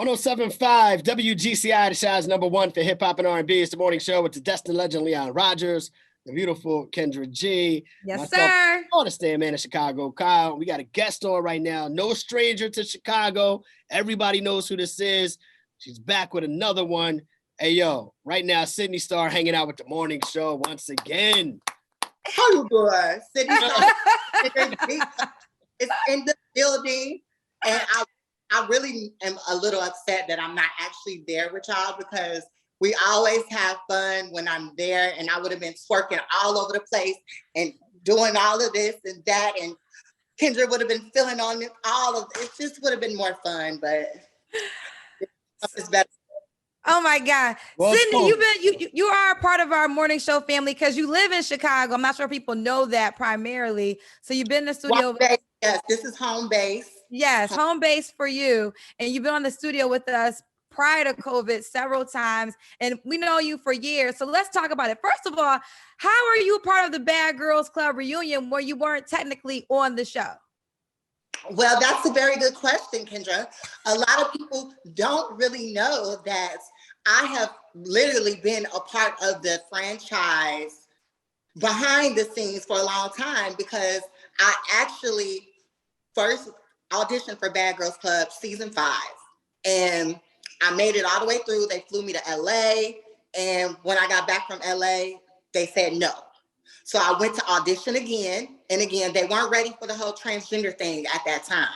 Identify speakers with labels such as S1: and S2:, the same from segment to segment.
S1: 107.5 WGCI, the Shy's #1 for hip hop and R&B. It's the morning show with the Destin legend Leon Rogers, the beautiful Kendra G.
S2: Yes, sir.
S1: All the stand man in Chicago, Kyle. We got a guest on right now. No stranger to Chicago. Everybody knows who this is. She's back with another one. Hey, yo, right now, Sidney Starr hanging out with the morning show once again.
S3: How you doing? Sidney Starr is in the building, and I really am a little upset that I'm not actually there with y'all because we always have fun when I'm there, and I would have been twerking all over the place and doing all of this and that, and Kendra would have been filling on it, all of it. Just would have been more fun, but it's better.
S2: Oh my God, well, Sidney, you are a part of our morning show family because you live in Chicago. I'm not sure people know that primarily. So you've been in the studio.
S3: Yes, this is home base.
S2: Yes, home base for you. And you've been on the studio with us prior to COVID several times. And we know you for years. So let's talk about it. First of all, how are you part of the Bad Girls Club reunion where you weren't technically on the show?
S3: Well, that's a very good question, Kendra. A lot of people don't really know that I have literally been a part of the franchise behind the scenes for a long time because I actually first auditioned for Bad Girls Club season 5. And I made it all the way through. They flew me to LA. And when I got back from LA, they said no. So I went to audition again. And again, they weren't ready for the whole transgender thing at that time.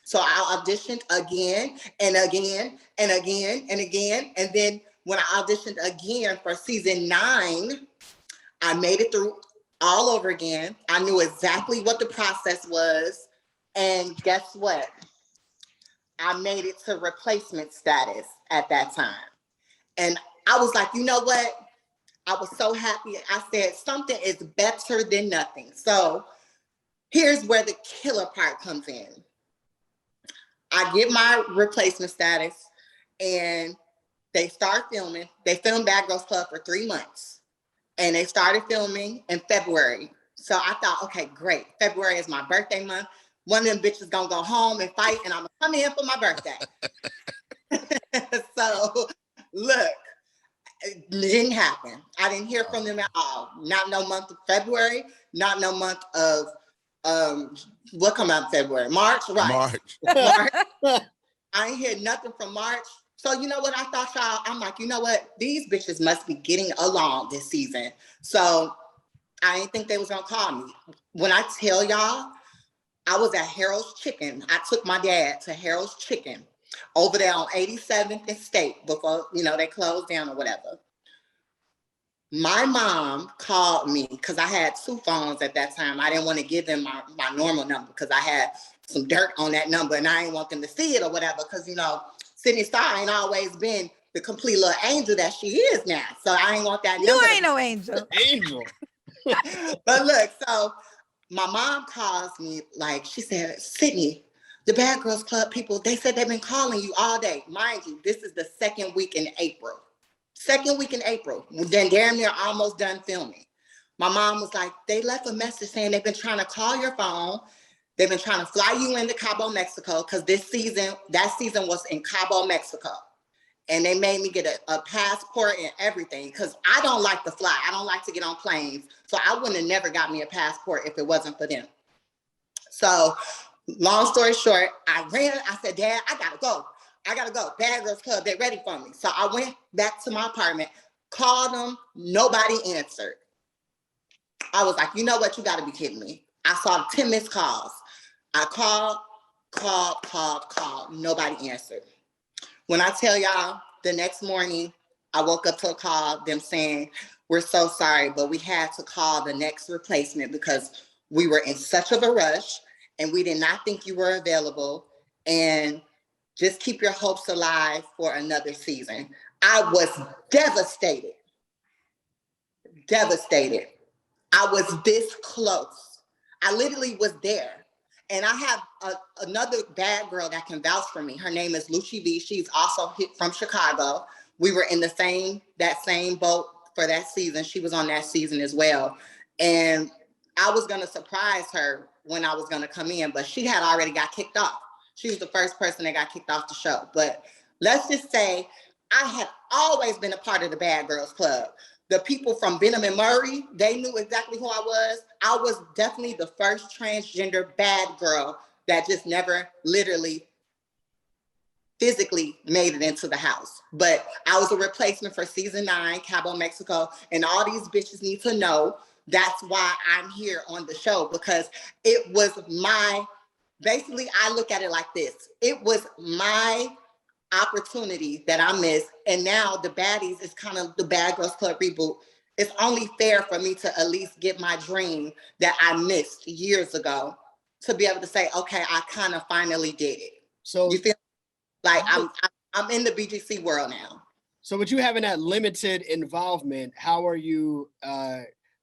S3: So I auditioned again and again and again and again. And then when I auditioned again for season 9, I made it through all over again. I knew exactly what the process was. And guess what? I made it to replacement status at that time. And I was like, you know what? I was so happy. I said, something is better than nothing. So here's where the killer part comes in. I get my replacement status and they start filming. They filmed Bad Girls Club for 3 months. And they started filming in February. So I thought, okay, great. February is my birthday month. One of them bitches gonna go home and fight, and I'm gonna come in for my birthday. So, look, it didn't happen. I didn't hear from them at all. Not no month of February, not no month of, what come out in February? March, right? March. I ain't hear nothing from March. So you know what I thought, y'all? I'm like, you know what? These bitches must be getting along this season. So I didn't think they was gonna call me. When I tell y'all, I was at Harold's Chicken. I took my dad to Harold's Chicken over there on 87th and State before, they closed down or whatever. My mom called me because I had 2 phones at that time. I didn't want to give them my normal number because I had some dirt on that number and I didn't want them to see it or whatever because, Sidney Starr ain't always been the complete little angel that she is now. So I ain't want that number.
S2: You ain't no angel.
S1: Angel.
S3: But look, so my mom calls me, she said, Sidney, the Bad Girls Club people, they said they've been calling you all day. Mind you, this is the second week in April. Then damn near almost done filming. My mom was like, they left a message saying they've been trying to call your phone. They've been trying to fly you into Cabo, Mexico, because that season was in Cabo, Mexico. And they made me get a passport and everything because I don't like to fly. I don't like to get on planes. So I wouldn't have never got me a passport if it wasn't for them. So long story short, I ran. I said, Dad, I got to go. Bad Girls Club, they're ready for me. So I went back to my apartment, called them. Nobody answered. I was like, you know what? You got to be kidding me. I saw 10 missed calls. I called. Nobody answered. When I tell y'all, the next morning, I woke up to a call, them saying, we're so sorry, but we had to call the next replacement because we were in such of a rush and we did not think you were available. And just keep your hopes alive for another season. I was devastated. I was this close. I literally was there. And I have another bad girl that can vouch for me. Her name is Lucy V. She's also from Chicago. We were in that same boat for that season. She was on that season as well. And I was going to surprise her when I was going to come in, but she had already got kicked off. She was the first person that got kicked off the show. But let's just say I had always been a part of the Bad Girls Club. The people from Benham and Murray, they knew exactly who I was. I was definitely the first transgender bad girl that just never literally physically made it into the house. But I was a replacement for season 9, Cabo Mexico, and all these bitches need to know that's why I'm here on the show, because it was basically I look at it like this. It was my opportunity that I missed, and now the baddies is kind of the Bad Girls Club reboot. It's only fair for me to at least get my dream that I missed years ago to be able to say, okay, I kind of finally did it. So you feel like I'm in the BGC world now.
S1: So with you having that limited involvement, how are you,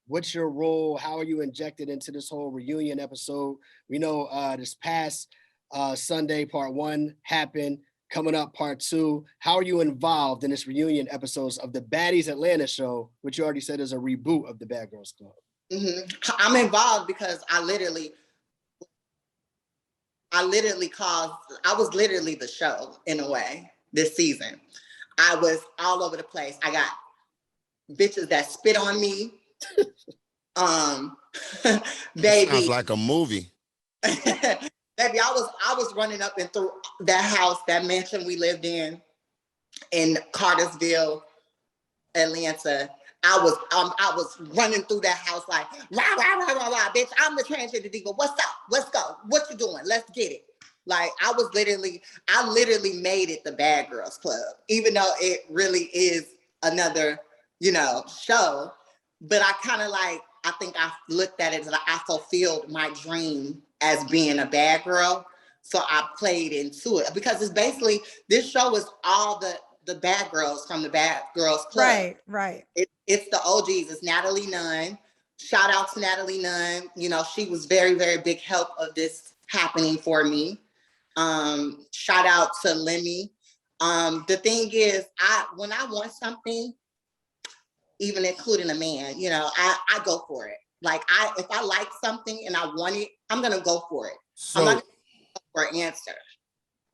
S1: what's your role? How are you injected into this whole reunion episode? We know this past Sunday, part 1 happened. Coming up, part 2. How are you involved in this reunion episodes of the Baddies Atlanta show, which you already said is a reboot of the Bad Girls Club?
S3: Mm-hmm. I'm involved because I was literally the show in a way this season. I was all over the place. I got bitches that spit on me. Baby.
S4: Sounds like a movie.
S3: Baby, I was running up and through that house, that mansion we lived in Cartersville, Atlanta. I was running through that house like, rah, rah, rah, rah, rah, bitch, I'm the transgender diva. What's up? Let's go. What you doing? Let's get it. Like, I literally made it the Bad Girls Club, even though it really is another, show. But I think I looked at it as I fulfilled my dream as being a bad girl. So I played into it because it's basically, this show is all the bad girls from the Bad Girls Club.
S2: Right.
S3: It's the OGs. It's Natalie Nunn. Shout out to Natalie Nunn. She was very, very big help of this happening for me. Shout out to Lemmy. The thing is, when I want something, even including a man, I go for it. Like if I like something and I want it, I'm gonna go for it.
S4: So,
S3: I'm not gonna go for an answer.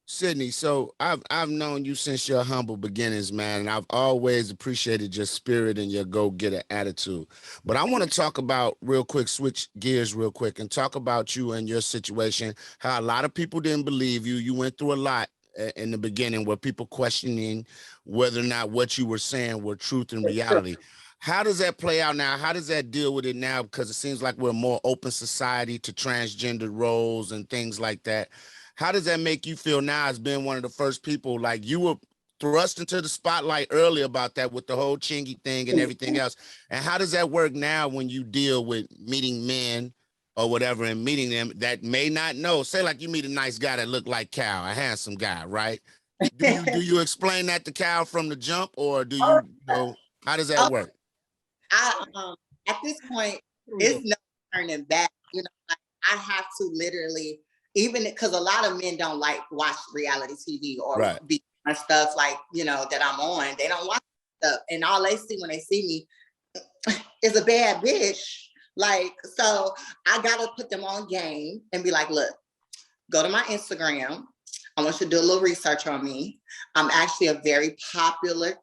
S4: Sidney, so I've known you since your humble beginnings, man, and I've always appreciated your spirit and your go-getter attitude. But I want to talk about switch gears real quick and talk about you and your situation, how a lot of people didn't believe you. You went through a lot in the beginning where people questioning whether or not what you were saying were truth and reality. How does that play out now? How does that deal with it now? Because it seems like we're a more open society to transgender roles and things like that. How does that make you feel now as being one of the first people? Like, you were thrust into the spotlight earlier about that with the whole Chingy thing and everything else. And how does that work now when you deal with meeting men or whatever and meeting them that may not know? Say like you meet a nice guy that look like Cal, a handsome guy, right? Do you explain that to Cal from the jump, or do you know, how does that work?
S3: At this point, it's no turning back. I have to literally, even because a lot of men don't watch reality TV or be on stuff like, that I'm on. They don't watch stuff. And all they see when they see me is a bad bitch. Like, so I gotta put them on game and be like, look, go to my Instagram. I want you to do a little research on me. I'm actually a very popular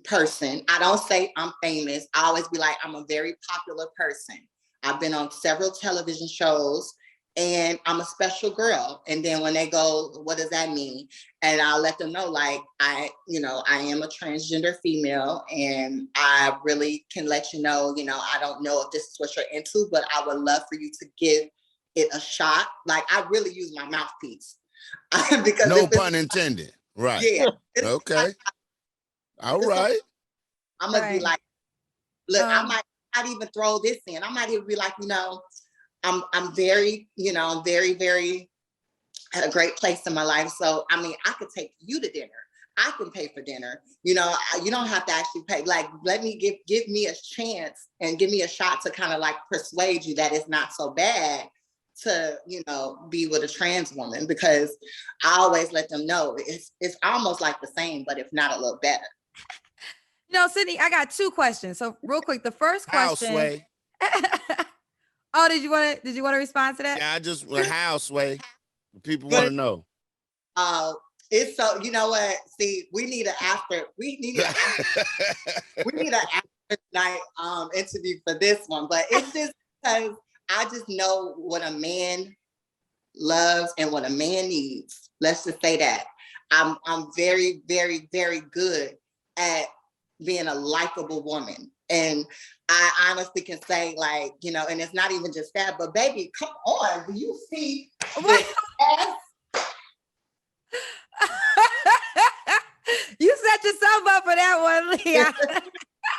S3: person. I don't say I'm famous. I always be like, I'm a very popular person. I've been on several television shows and I'm a special girl. And then when they go, what does that mean? And I'll let them know, like, I am a transgender female and I really can let you know, I don't know if this is what you're into, but I would love for you to give it a shot. Like, I really use my mouthpiece. Because
S4: no pun intended. Right.
S3: Yeah.
S4: Okay. All right.
S3: I'm gonna be like, look, I might not even throw this in. I might even be like, I'm very, very, very at a great place in my life. So, I mean, I could take you to dinner. I can pay for dinner. You don't have to actually pay. Like, let me give me a chance and give me a shot to kind of like persuade you that it's not so bad to, be with a trans woman, because I always let them know it's almost like the same, but if not a little better.
S2: Sidney, I got 2 questions. So real quick, the first question.
S4: Houseway.
S2: Oh, did you want to respond to that?
S4: Yeah, I just houseway. People want to know.
S3: It's so, you know what? See, we need an after night interview for this one, but it's just because I just know what a man loves and what a man needs. Let's just say that. I'm very, very, very good at being a likable woman. And I honestly can say, like, you know, and it's not even just that, but baby, come on, do you see this ass?
S2: You set yourself up for that one, Leah.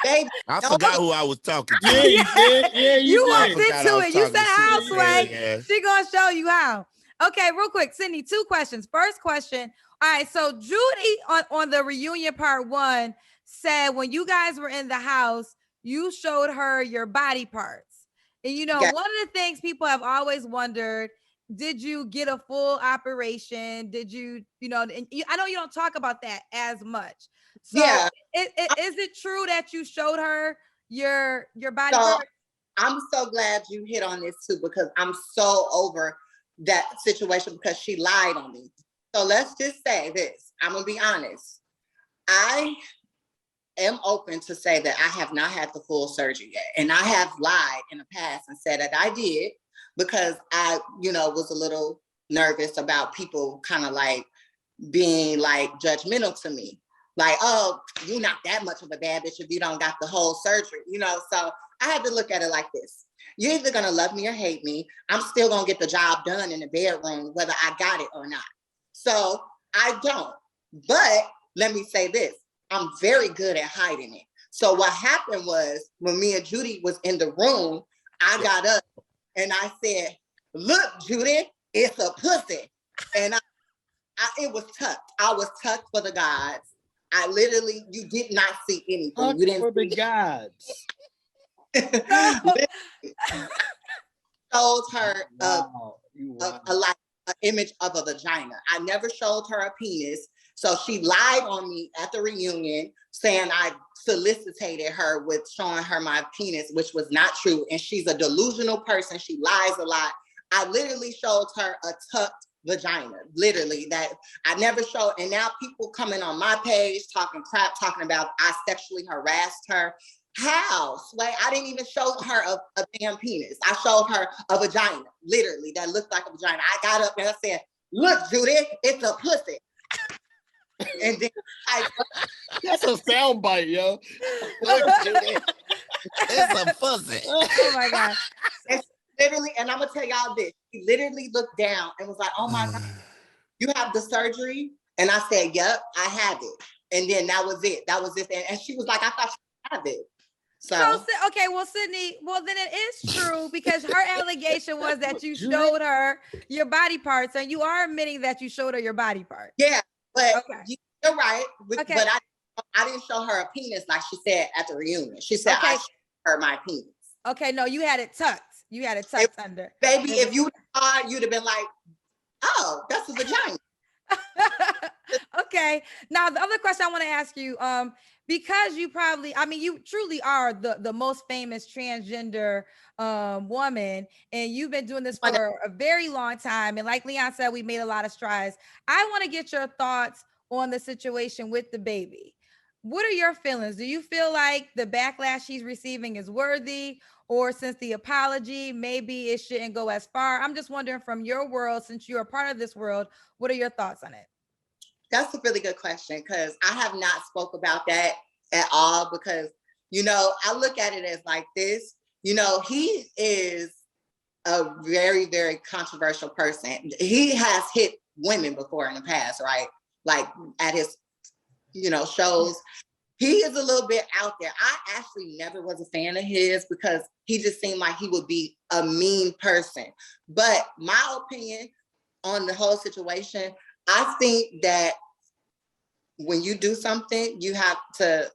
S3: Baby,
S4: I forgot who I was talking to.
S1: Yeah, you did. Yeah,
S2: You
S1: did.
S2: walked
S4: forgot
S2: into
S4: I was
S2: it. You
S4: talking
S2: said
S4: to
S2: how,
S4: Sidney.
S2: Sway.
S4: Yeah.
S2: She gonna show you how. Okay, real quick, Sidney, 2 questions. First question. All right, so Judy on the reunion part 1 said when you guys were in the house, you showed her your body parts. And you know,
S3: yeah.
S2: one of the things people have always wondered, did you get a full operation? Did you, you know, and I know you don't talk about that as much. So
S3: Yeah.
S2: is it true that you showed her your body
S3: So
S2: parts?
S3: I'm so glad you hit on this too, because I'm so over that situation because she lied on me. So let's just say this. I'm gonna be honest. I am open to say that I have not had the full surgery yet. And I have lied in the past and said that I did because I, you know, was a little nervous about people kind of like being like judgmental to me. Like, oh, you're not that much of a bad bitch if you don't got the whole surgery, you know? So I had to look at it like this. You're either gonna love me or hate me. I'm still gonna get the job done in the bedroom, whether I got it or not. So I don't. But let me say this, I'm very good at hiding it. So what happened was when me and Judy was in the room, I got up and I said, look, Judy, it's a pussy. And it was tucked. I was tucked for the gods. I literally, you did not see anything. You didn't
S1: for the
S3: see
S1: gods.
S3: Showed her
S1: Wow.
S3: an image of a vagina. I never showed her a penis. So she lied on me at the reunion saying I solicited her with showing her my penis, which was not true. And she's a delusional person. She lies a lot. I literally showed her a tucked vagina, literally, that I never showed. And now people coming on my page talking crap, talking about I sexually harassed her. How, Sway? I didn't even show her a damn penis. I showed her a vagina, literally, that looked like a vagina. I got up and I said, look, Judy, it's a pussy. And then
S1: That's a sound bite, yo.
S4: Look, Judy, it's a pussy.
S2: Oh my God.
S3: and literally, and I'm gonna tell y'all this. He literally looked down and was like, oh my God, you have the surgery? And I said, yep, I have it. And then that was it. That was it. And she was like, I thought you had it. So
S2: Okay, well, Sidney, well, then it is true because her allegation was that you showed her your body parts, and you are admitting that you showed her your body parts.
S3: yeah, but
S2: Okay.
S3: you're right.
S2: Okay.
S3: But I didn't show her a penis like she said at the reunion. She said I showed her my penis.
S2: Okay, no, you had it tucked. You had it tucked under.
S3: Baby, if you saw it, you'd have been like, oh, that's a vagina.
S2: Okay. Now the other question I want to ask you, because you probably, I mean, you truly are the most famous transgender woman, and you've been doing this for a very long time. And like Leon said, we made a lot of strides. I want to get your thoughts on the situation with DaBaby. What are your feelings? Do you feel like the backlash she's receiving is worthy, or since the apology, maybe it shouldn't go as far? I'm just wondering from your world, since you're a part of this world, what are your thoughts on it?
S3: That's a really good question because I have not spoke about that at all because, you know, I look at it as like this, you know, he is a very, very controversial person. He has hit women before in the past, right? Like at his, you know, shows. He is a little bit out there. I actually never was a fan of his because he just seemed like he would be a mean person. But my opinion on the whole situation, I think that when you do something, you have to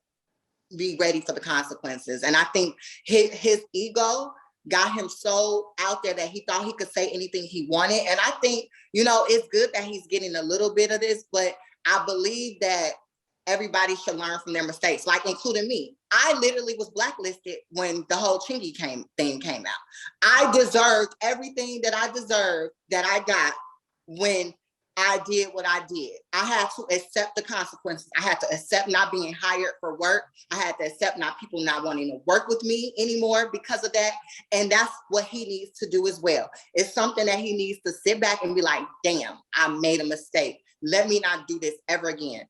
S3: be ready for the consequences. And I think his ego got him so out there that he thought he could say anything he wanted. And I think, you know, it's good that he's getting a little bit of this, but I believe that everybody should learn from their mistakes, like including me. I literally was blacklisted when the whole Chingy thing came out. I deserved everything that I deserved that I got when I did what I did. I had to accept the consequences. I had to accept not being hired for work. I had to accept people not wanting to work with me anymore because of that. And that's what he needs to do as well. It's something that he needs to sit back and be like, damn, I made a mistake. Let me not do this ever again,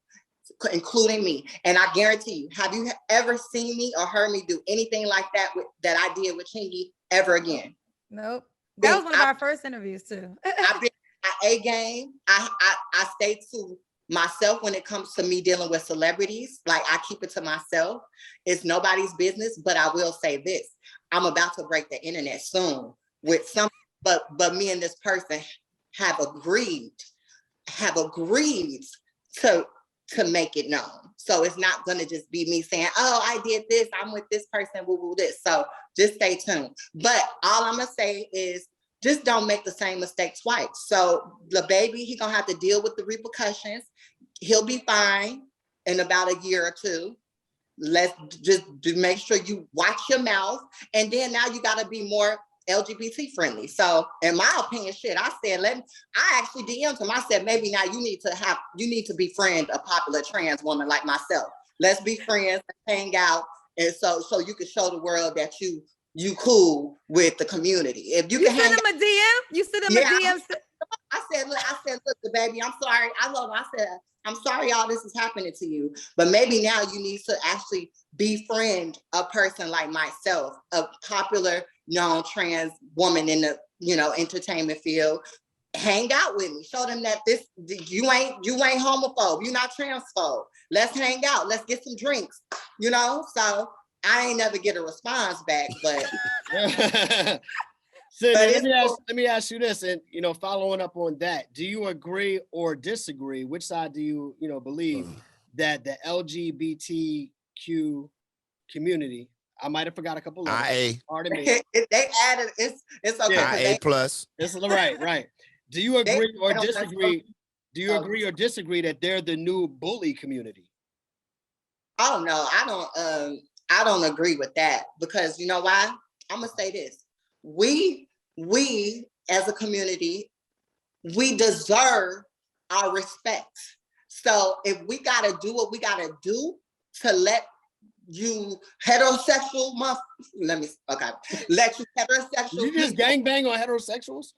S3: including me. And I guarantee you, have you ever seen me or heard me do anything like that that I did with Chingy ever again?
S2: Nope. That was one of our first interviews too.
S3: I've been my A game. I stay to myself when it comes to me dealing with celebrities. Like, I keep it to myself. It's nobody's business, but I will say this. I'm about to break the internet soon with some, but me and this person have agreed to make it known. So it's not gonna just be me saying, oh, I did this, I'm with this person, woo this. So just stay tuned. But all I'm gonna say is, just don't make the same mistake twice. So DaBaby, he gonna have to deal with the repercussions. He'll be fine in about a year or two. Let's just make sure you watch your mouth. And then now you gotta be more LGBT friendly. So in my opinion, I actually DM'd him. I said, maybe now you need to befriend a popular trans woman like myself. Let's be friends, hang out. And so you can show the world that you cool with the community. If you can
S2: send him a DM, you send him a DM.
S3: I said, look, DaBaby, I'm sorry. I said, I'm sorry all this is happening to you, but maybe now you need to actually befriend a person like myself, a popular, known trans woman in the, entertainment field. Hang out with me. Show them that you ain't homophobe. You're not transphobe. Let's hang out. Let's get some drinks. So I ain't never get a response back, but.
S1: So let me ask you this, and following up on that, do you agree or disagree? Which side do you believe that the LGBTQ community? I might have forgot a couple of
S4: IA.
S3: Pardon me. They added it's okay.
S1: Yeah,
S4: IA plus.
S1: This is right. Do you agree or disagree? Do you agree or disagree that they're the new bully community?
S3: Oh no, I don't agree with that, because you know why? I'm gonna say this. We as a community, we deserve our respect. So if we gotta do what we gotta do to let you heterosexual let you heterosexual.
S1: You just gangbang on heterosexuals?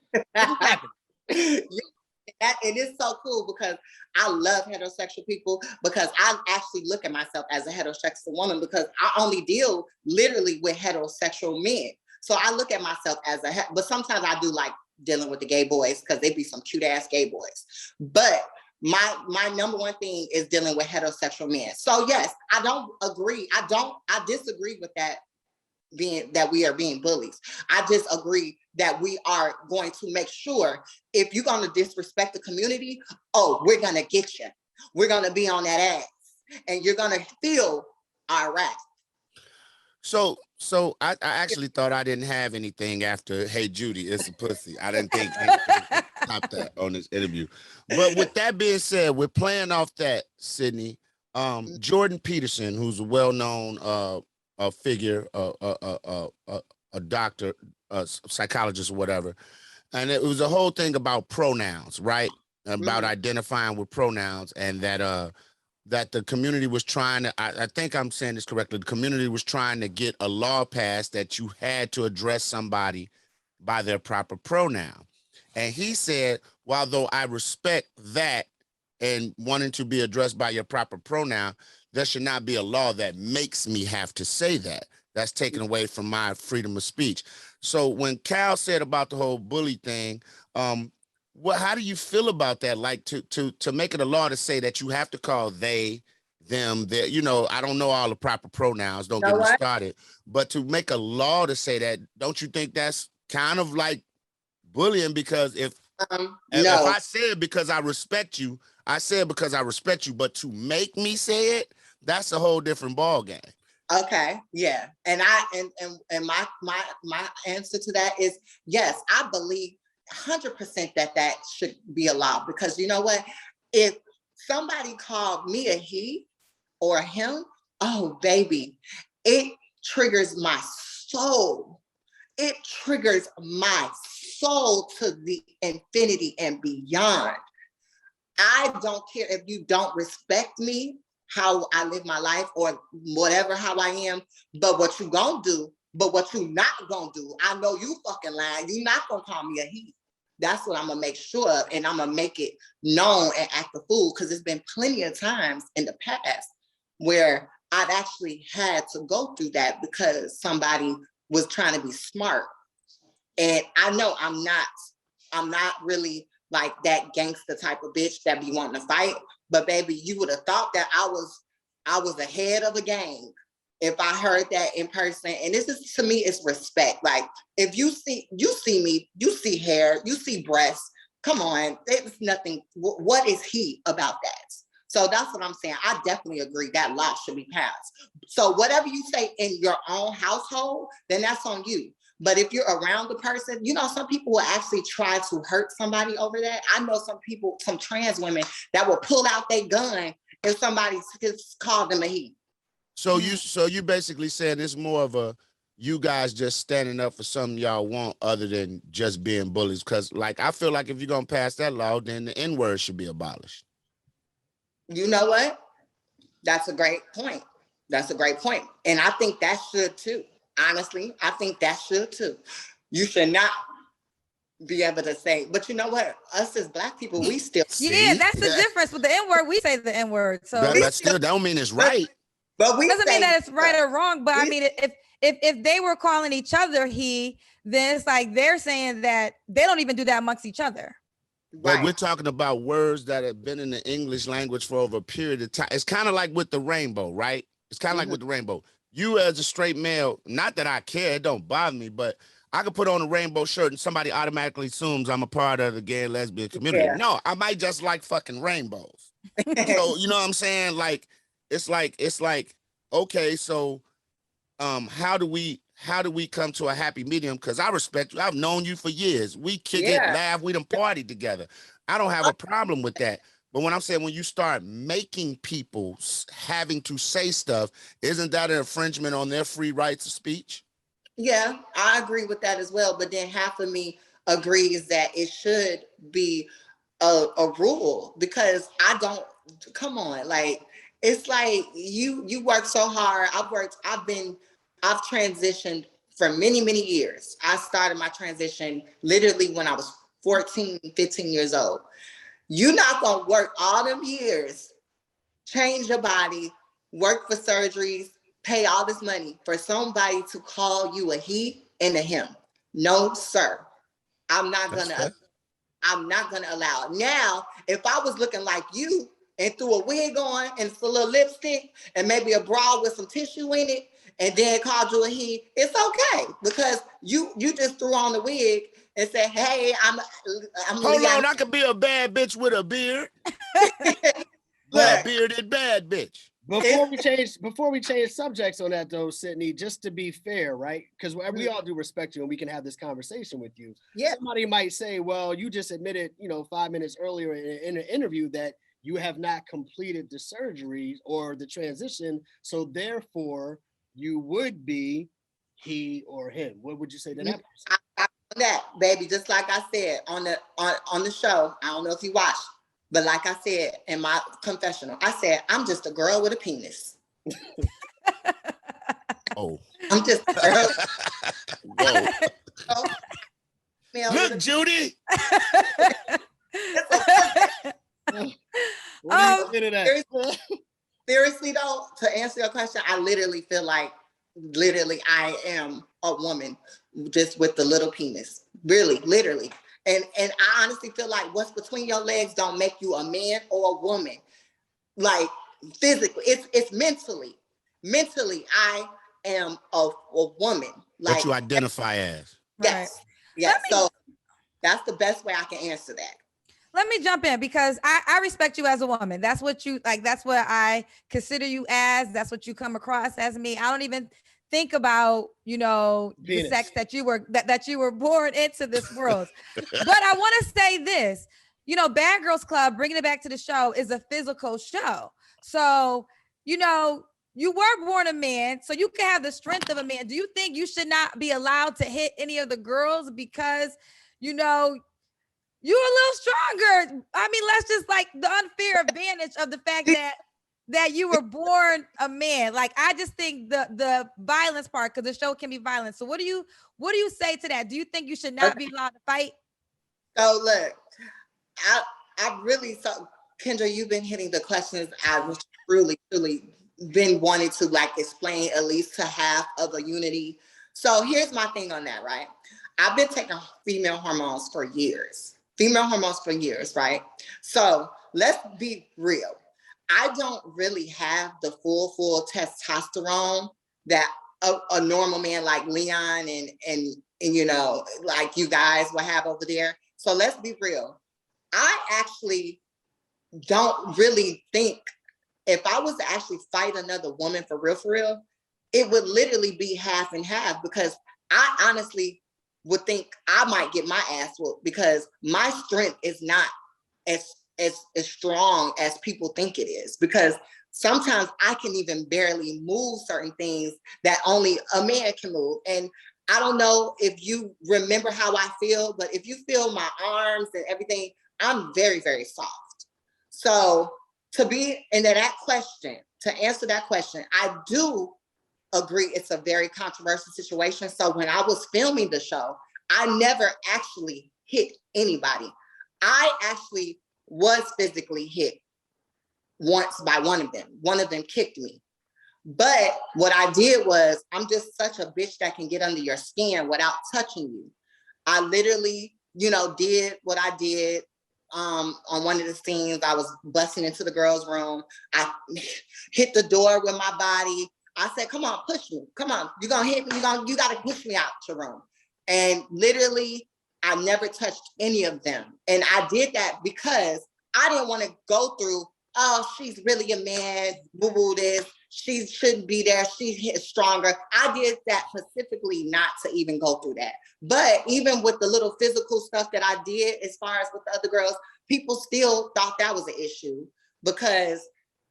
S3: And it's so cool because I love heterosexual people, because I actually look at myself as a heterosexual woman, because I only deal literally with heterosexual men. So I look at myself as but sometimes I do like dealing with the gay boys, because they be some cute ass gay boys. But my number one thing is dealing with heterosexual men. So yes, I don't agree. I disagree with that, that we are being bullies. I just agree that we are going to make sure, if you're going to disrespect the community, we're going to get you. We're going to be on that ass, and you're going to feel our wrath.
S4: So I actually thought I didn't have anything after "Hey Judy, it's a pussy." I didn't think anything could top that on this interview. But with that being said, we're playing off that, Sidney. Jordan Peterson, who's a well-known figure, a doctor, a psychologist, or whatever, and it was a whole thing about pronouns, right? About identifying with pronouns, and that the community was trying to, I think I'm saying this correctly, the community was trying to get a law passed that you had to address somebody by their proper pronoun. And he said, while though I respect that and wanting to be addressed by your proper pronoun, there should not be a law that makes me have to say that. That's taken away from my freedom of speech. So when Cal said about the whole bully thing, how do you feel about that? Like to make it a law to say that you have to call they, them, their, I don't know all the proper pronouns, don't get me started, but to make a law to say that, don't you think that's kind of like bullying? Because if I said because I respect you, I said because I respect you, but to make me say it, that's a whole different ball game.
S3: Okay, yeah. And my answer to that is yes, I believe 100% that should be allowed, because you know what? If somebody called me a he or a him, oh baby, it triggers my soul. It triggers my soul to the infinity and beyond. I don't care if you don't respect me, how I live my life or whatever, how I am, but what you gonna do, but what you not gonna do, I know you fucking lying. You not gonna call me a he. That's what I'm gonna make sure of, and I'm gonna make it known and act the fool, because there's been plenty of times in the past where I've actually had to go through that because somebody was trying to be smart. And I know I'm not really like that gangster type of bitch that be wanting to fight. But baby, you would have thought that I was ahead of the game if I heard that in person. And this is, to me, it's respect. Like, if you see me, you see hair, you see breasts. Come on, there's nothing. What is he about that? So that's what I'm saying. I definitely agree that law should be passed. So whatever you say in your own household, then that's on you. But if you're around the person, you know, some people will actually try to hurt somebody over that. I know some people, some trans women that will pull out their gun if somebody just called them a he.
S4: So you basically saying it's more of a you guys just standing up for something y'all want other than just being bullies. Because like I feel like if you're gonna pass that law, then the N-word should be abolished.
S3: You know what? That's a great point. That's a great point. And I think that should too. Honestly, I think that should too. You should not be able to say, but you know what? Us as Black people, we still.
S2: Yeah, that's the difference with the N-word. We say the N-word. So
S4: but still, that don't mean it's right.
S3: But we
S2: doesn't
S3: say,
S2: mean that it's right or wrong. But I mean, if they were calling each other he, then it's like they're saying that they don't even do that amongst each other.
S4: But
S3: right.
S4: we're talking about words that have been in the English language for over a period of time. It's kind of like with the rainbow, right? It's kind of like with the rainbow. You as a straight male, not that I care, it don't bother me, but I could put on a rainbow shirt and somebody automatically assumes I'm a part of the gay and lesbian community.
S3: Yeah.
S4: No, I might just like fucking rainbows. So, you know what I'm saying? Like, it's like, okay, so how do we come to a happy medium? Because I respect you. I've known you for years. We kick it, laugh, we done partied together. I don't have a problem with that. But when I'm saying when you start making people having to say stuff, isn't that an infringement on their free rights of speech?
S3: Yeah, I agree with that as well. But then half of me agrees that it should be a rule, because I don't, come on, like, it's like you work so hard. I've transitioned for many, many years. I started my transition literally when I was 14, 15 years old. You're not gonna work all them years, change your body, work for surgeries, pay all this money for somebody to call you a he and a him. No, sir. I'm not gonna allow it. Now, if I was looking like you and threw a wig on and a little lipstick and maybe a bra with some tissue in it, and then called you a he, it's okay, because you just threw on the wig and said, "Hey, I'm."
S4: Hold on, I could be a bad bitch with a beard.
S3: But
S4: a bearded bad bitch.
S1: Before we change subjects on that though, Sidney, just to be fair, right? Because we all do respect you and we can have this conversation with you.
S3: Yeah.
S1: Somebody might say, well, you just admitted, 5 minutes earlier in an interview that you have not completed the surgery or the transition, so therefore you would be he or him. What would you say to that person?
S3: That, baby, just like I said on the show, I don't know if you watched, but like I said in my confessional, I said, I'm just a girl with a penis.
S4: Oh.
S3: I'm just a girl.
S4: Whoa. Look, Judy.
S3: Seriously though, to answer your question, I literally feel like I am a woman just with the little penis. Really, literally. And I honestly feel like what's between your legs don't make you a man or a woman. Like physically, it's mentally. Mentally, I am a woman. Like
S4: what you identify as.
S3: Yes.
S2: Right.
S3: Yes. So that's the best way I can answer that.
S2: Let me jump in, because I respect you as a woman. That's what you like. That's what I consider you as. That's what you come across as me. I don't even think about, the sex that you were that you were born into this world. But I want to say this, Bad Girls Club, bringing it back to the show, is a physical show. So, you were born a man, so you can have the strength of a man. Do you think you should not be allowed to hit any of the girls because, You're a little stronger. I mean, let's just like the unfair advantage of the fact that you were born a man. Like, I just think the violence part, because the show can be violent. So what do you say to that? Do you think you should not be allowed to fight?
S3: So look, I really so Kendra, you've been hitting the questions I was truly been wanting to like explain at least to half of the unity. So here's my thing on that, right? I've been taking female hormones for years. Right? So let's be real. I don't really have the full testosterone that a normal man like Leon and you know, like you guys will have over there. So let's be real. I actually don't really think if I was to actually fight another woman for real, it would literally be half and half, because I honestly would think I might get my ass whooped because my strength is not as strong as people think it is, because sometimes I can even barely move certain things that only a man can move. And I don't know if you remember how I feel, but if you feel my arms and everything, I'm very, very soft. So to be in that question, to answer that question, I do agree it's a very controversial situation. So when I was filming the show, I never actually hit anybody. I actually was physically hit once by one of them. One of them kicked me. But what I did was, I'm just such a bitch that can get under your skin without touching you. I literally, you know, did what I did. On one of the scenes, I was busting into the girl's room. I hit the door with my body. I said, come on, push me. Come on, you're gonna hit me. You gotta push me out your room. And literally, I never touched any of them. And I did that because I didn't want to go through, oh, she's really a man, boo-boo this, she shouldn't be there, she's stronger. I did that specifically not to even go through that. But even with the little physical stuff that I did, as far as with the other girls, people still thought that was an issue because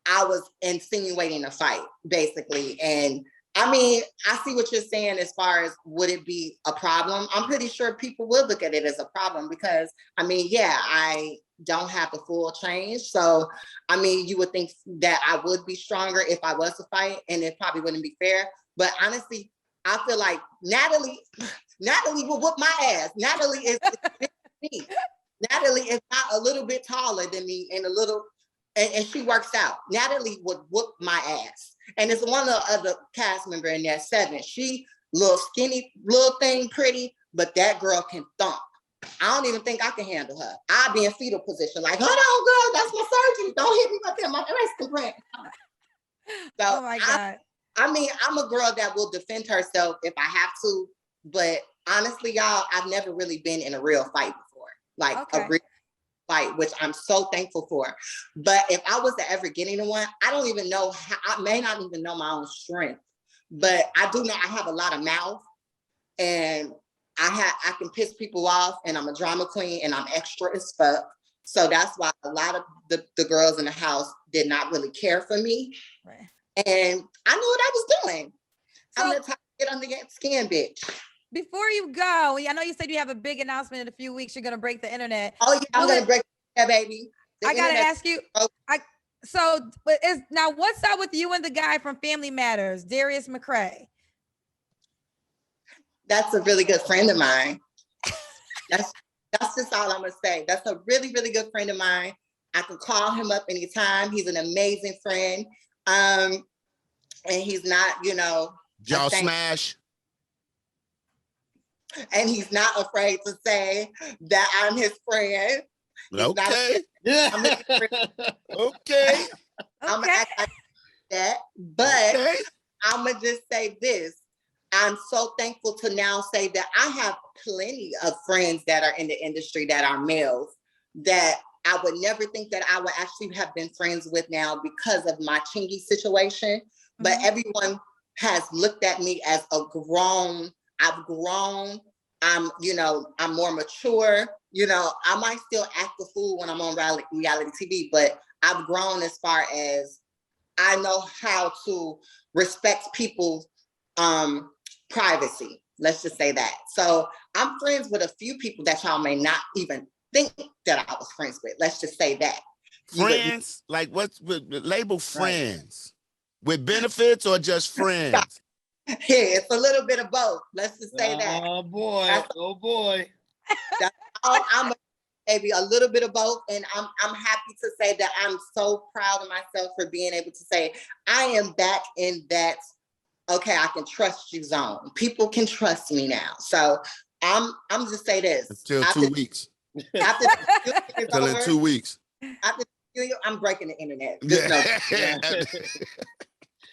S3: I was insinuating a fight, basically. And I mean, I see what you're saying as far as would it be a problem? I'm pretty sure people will look at it as a problem because, I mean, yeah, I don't have the full change. So, I mean, you would think that I would be stronger if I was to fight, and it probably wouldn't be fair. But honestly, I feel like Natalie will whoop my ass. Natalie is me. Natalie is not a little bit taller than me and and she works out. Natalie would whoop my ass. And it's one of the other cast member in there, 7. She little skinny, little thing, pretty, but that girl can thump. I don't even think I can handle her. I'll be in fetal position, like, hold on, girl, that's my surgery. Don't hit me with that. My wrist can break. So,
S2: Oh my God.
S3: I mean, I'm a girl that will defend herself if I have to, but honestly, y'all, I've never really been in a real fight before. Like a real fight, which I'm so thankful for. But if I was to ever get into one, I don't even know how, I may not even know my own strength, but I do know I have a lot of mouth, and I can piss people off, and I'm a drama queen, and I'm extra as fuck. So that's why a lot of the girls in the house did not really care for me.
S2: Right.
S3: And I knew what I was doing.
S2: So,
S3: I'm the type to get under your skin, bitch.
S2: Before you go, I know you said you have a big announcement in a few weeks. You're going to break the internet.
S3: Oh yeah, I'm going to break that, baby.
S2: I got to ask you. Now what's up with you and the guy from Family Matters, Darius McCray?
S3: That's a really good friend of mine. That's just all I'm going to say. That's a really, really good friend of mine. I can call him up anytime. He's an amazing friend. And he's not, you know.
S4: Y'all smash.
S3: And he's not afraid to say that I'm his friend.
S4: Okay.
S3: I'm his friend.
S4: Okay.
S3: I'm gonna act like that, but I'm gonna just say this. I'm so thankful to now say that I have plenty of friends that are in the industry that are males that I would never think that I would actually have been friends with now because of my Chingy situation. Mm-hmm. But everyone has looked at me as I've grown. I'm more mature. You know, I might still act a fool when I'm on reality TV, but I've grown as far as I know how to respect people's privacy. Let's just say that. So I'm friends with a few people that y'all may not even think that I was friends with. Let's just say that.
S4: Friends? Like what's label friends? With benefits or just friends?
S3: Yeah, it's a little bit of both. Let's just say that.
S1: Oh boy. Oh boy.
S3: I'm maybe a little bit of both. And I'm happy to say that I'm so proud of myself for being able to say I am back in that, okay, I can trust you zone. People can trust me now. So I'm just say this.
S4: Until 2 weeks.
S3: After
S4: Until in 2 weeks.
S3: After I'm breaking the internet.
S4: Yeah.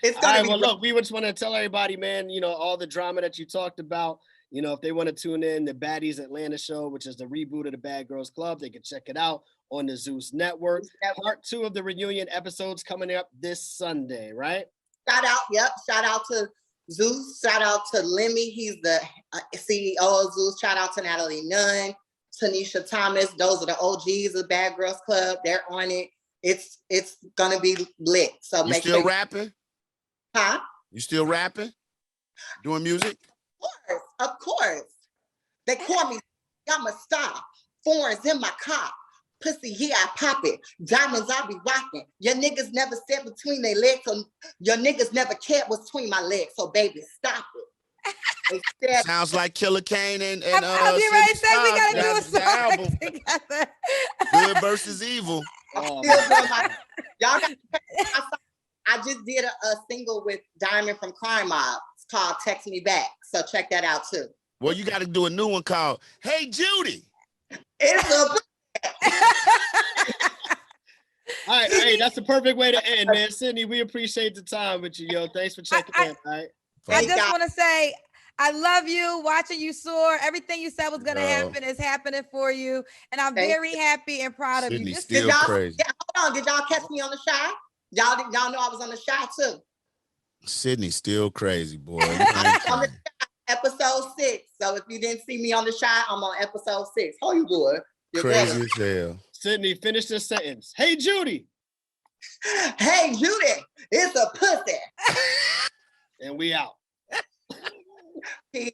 S3: It's
S1: all
S3: gonna
S1: right,
S3: be
S1: well, look, we just want to tell everybody, man, you know, all the drama that you talked about, you know, if they want to tune in the Baddies Atlanta show, which is the reboot of the Bad Girls Club, they can check it out on the Zeus Network. Part 2 of the reunion episodes coming up this Sunday, right?
S3: Shout out to Zeus. Shout out to Lemmy. He's the CEO of Zeus. Shout out to Natalie Nunn, Tanisha Thomas. Those are the OGs of Bad Girls Club. They're on it. It's gonna be lit. So
S4: you still rapping?
S3: Huh?
S4: You still rapping? Doing music?
S3: Of course. They call me, I'm a star. Foreigns in my car. Pussy, here I pop it. Diamonds, I be rocking. Your niggas never stepped between their legs. So your niggas never cared what's between my legs. So baby, stop it.
S4: Sounds like Killer Kane and
S2: I'll be right there. We gotta do a
S4: the
S2: song
S4: album.
S2: together.
S4: Good versus evil.
S3: Y'all got I just did a single with Diamond from Crime Mob. It's called Text Me Back. So check that out too.
S4: Well, you got to do a new one called Hey Judy.
S3: It's a
S1: all right, hey, that's the perfect way to end, man. Sidney, we appreciate the time with you, yo. Thanks for checking in. All right.
S2: I just want to say, I love you, watching you soar. Everything you said was going to happen is happening for you. And I'm very happy and proud of you.
S4: Sidney
S2: Just
S4: still crazy.
S3: Hold on, did y'all catch me on the Shy? Y'all know I was on the Shy too.
S4: Sydney still crazy, boy.
S3: On the Shy, episode 6. So if you didn't see me on the Shy, I'm on episode 6. Oh, you good. You're
S4: crazy
S3: good.
S4: as hell.
S1: Sidney, finish this sentence. Hey, Judy.
S3: Hey, Judy, it's a pussy.
S1: And we out.
S3: Peace.